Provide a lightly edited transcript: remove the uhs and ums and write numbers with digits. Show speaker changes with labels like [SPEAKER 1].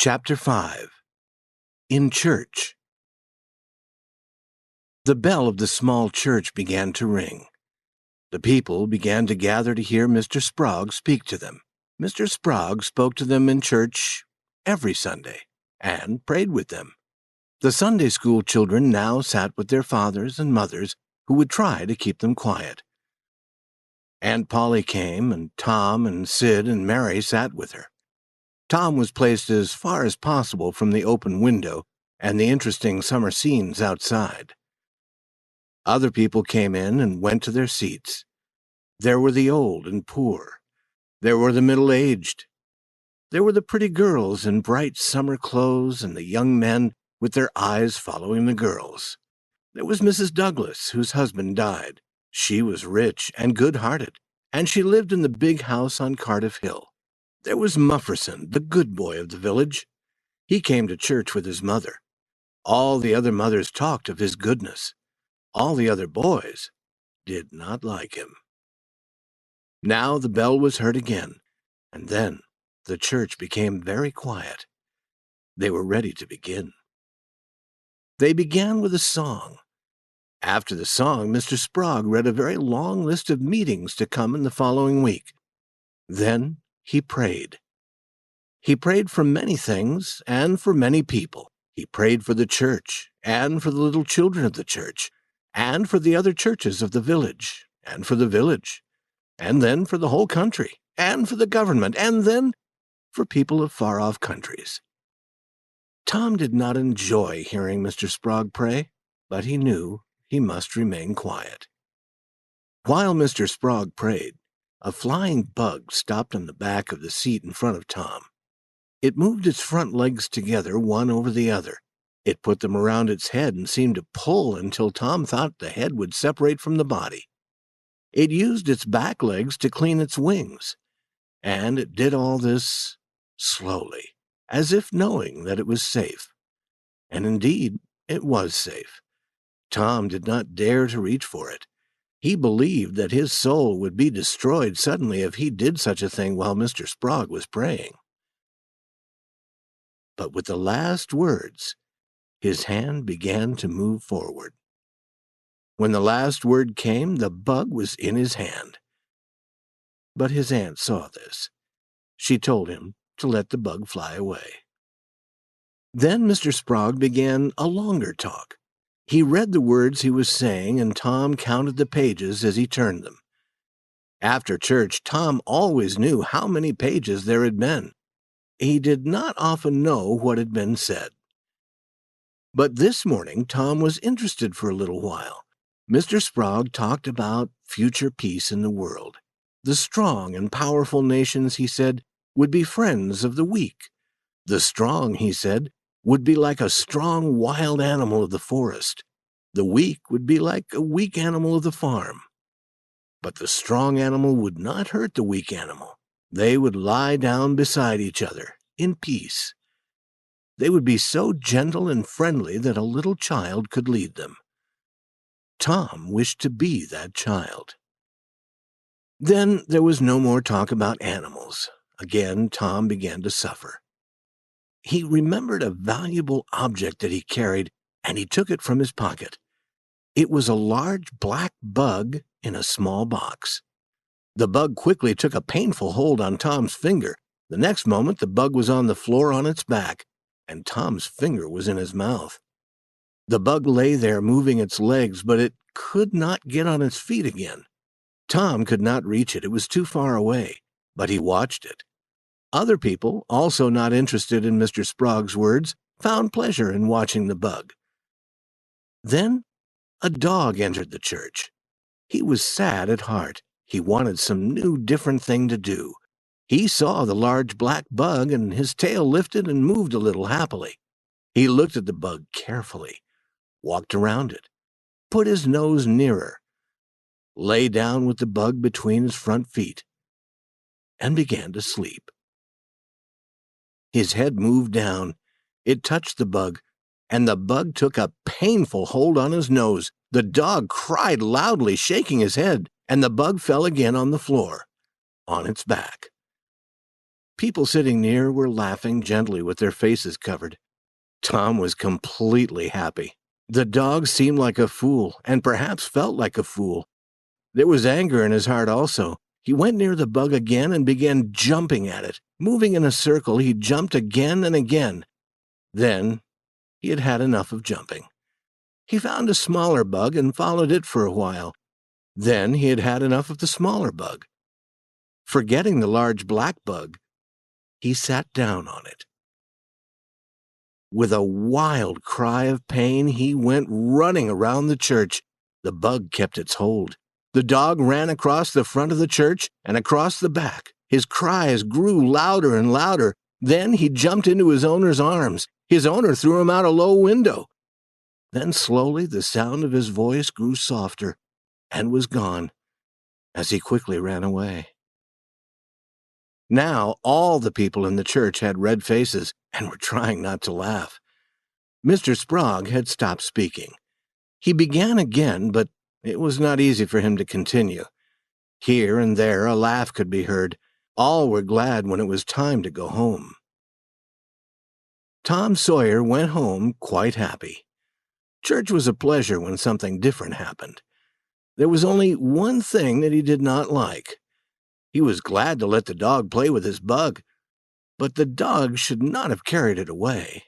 [SPEAKER 1] Chapter 5. In Church. The bell of the small church began to ring. The people began to gather to hear Mr. Sprague speak to them. Mr. Sprague spoke to them in church every Sunday and prayed with them. The Sunday school children now sat with their fathers and mothers, who would try to keep them quiet. Aunt Polly came, and Tom and Sid and Mary sat with her. Tom was placed as far as possible from the open window and the interesting summer scenes outside. Other people came in and went to their seats. There were the old and poor. There were the middle-aged. There were the pretty girls in bright summer clothes and the young men with their eyes following the girls. There was Mrs. Douglas, whose husband died. She was rich and good-hearted, and she lived in the big house on Cardiff Hill. There was Mufferson, the good boy of the village. He came to church with his mother. All the other mothers talked of his goodness. All the other boys did not like him. Now the bell was heard again, and then the church became very quiet. They were ready to begin. They began with a song. After the song, Mr. Sprague read a very long list of meetings to come in the following week. Then he prayed. He prayed for many things and for many people. He prayed for the church and for the little children of the church and for the other churches of the village and for the village and then for the whole country and for the government and then for people of far-off countries. Tom did not enjoy hearing Mr. Sprague pray, but he knew he must remain quiet. While Mr. Sprague prayed, a flying bug stopped on the back of the seat in front of Tom. It moved its front legs together, one over the other. It put them around its head and seemed to pull until Tom thought the head would separate from the body. It used its back legs to clean its wings, and it did all this slowly, as if knowing that it was safe. And indeed, it was safe. Tom did not dare to reach for it. He believed that his soul would be destroyed suddenly if he did such a thing while Mr. Sprague was praying. But with the last words, his hand began to move forward. When the last word came, the bug was in his hand. But his aunt saw this. She told him to let the bug fly away. Then Mr. Sprague began a longer talk. He read the words he was saying, and Tom counted the pages as he turned them. After church, Tom always knew how many pages there had been. He did not often know what had been said. But this morning, Tom was interested for a little while. Mr. Sprague talked about future peace in the world. The strong and powerful nations, he said, would be friends of the weak. The strong, he said, would be like a strong wild animal of the forest. The weak would be like a weak animal of the farm. But the strong animal would not hurt the weak animal. They would lie down beside each other in peace. They would be so gentle and friendly that a little child could lead them. Tom wished to be that child. Then there was no more talk about animals. Again, Tom began to suffer. He remembered a valuable object that he carried, and he took it from his pocket. It was a large black bug in a small box. The bug quickly took a painful hold on Tom's finger. The next moment, the bug was on the floor on its back, and Tom's finger was in his mouth. The bug lay there moving its legs, but it could not get on its feet again. Tom could not reach it. It was too far away, but he watched it. Other people, also not interested in Mr. Sprague's words, found pleasure in watching the bug. Then a dog entered the church. He was sad at heart. He wanted some new, different thing to do. He saw the large black bug, and his tail lifted and moved a little happily. He looked at the bug carefully, walked around it, put his nose nearer, lay down with the bug between his front feet, and began to sleep. His head moved down. It touched the bug, and the bug took a painful hold on his nose. The dog cried loudly, shaking his head, and the bug fell again on the floor, on its back. People sitting near were laughing gently with their faces covered. Tom was completely happy. The dog seemed like a fool, and perhaps felt like a fool. There was anger in his heart also. He went near the bug again and began jumping at it. Moving in a circle, he jumped again and again. Then he had had enough of jumping. He found a smaller bug and followed it for a while. Then he had had enough of the smaller bug. Forgetting the large black bug, he sat down on it. With a wild cry of pain, he went running around the church. The bug kept its hold. The dog ran across the front of the church and across the back. His cries grew louder and louder. Then he jumped into his owner's arms. His owner threw him out a low window. Then slowly the sound of his voice grew softer and was gone as he quickly ran away. Now all the people in the church had red faces and were trying not to laugh. Mr. Sprague had stopped speaking. He began again, but it was not easy for him to continue. Here and there a laugh could be heard. All were glad when it was time to go home. Tom Sawyer went home quite happy. Church was a pleasure when something different happened. There was only one thing that he did not like. He was glad to let the dog play with his bug, but the dog should not have carried it away.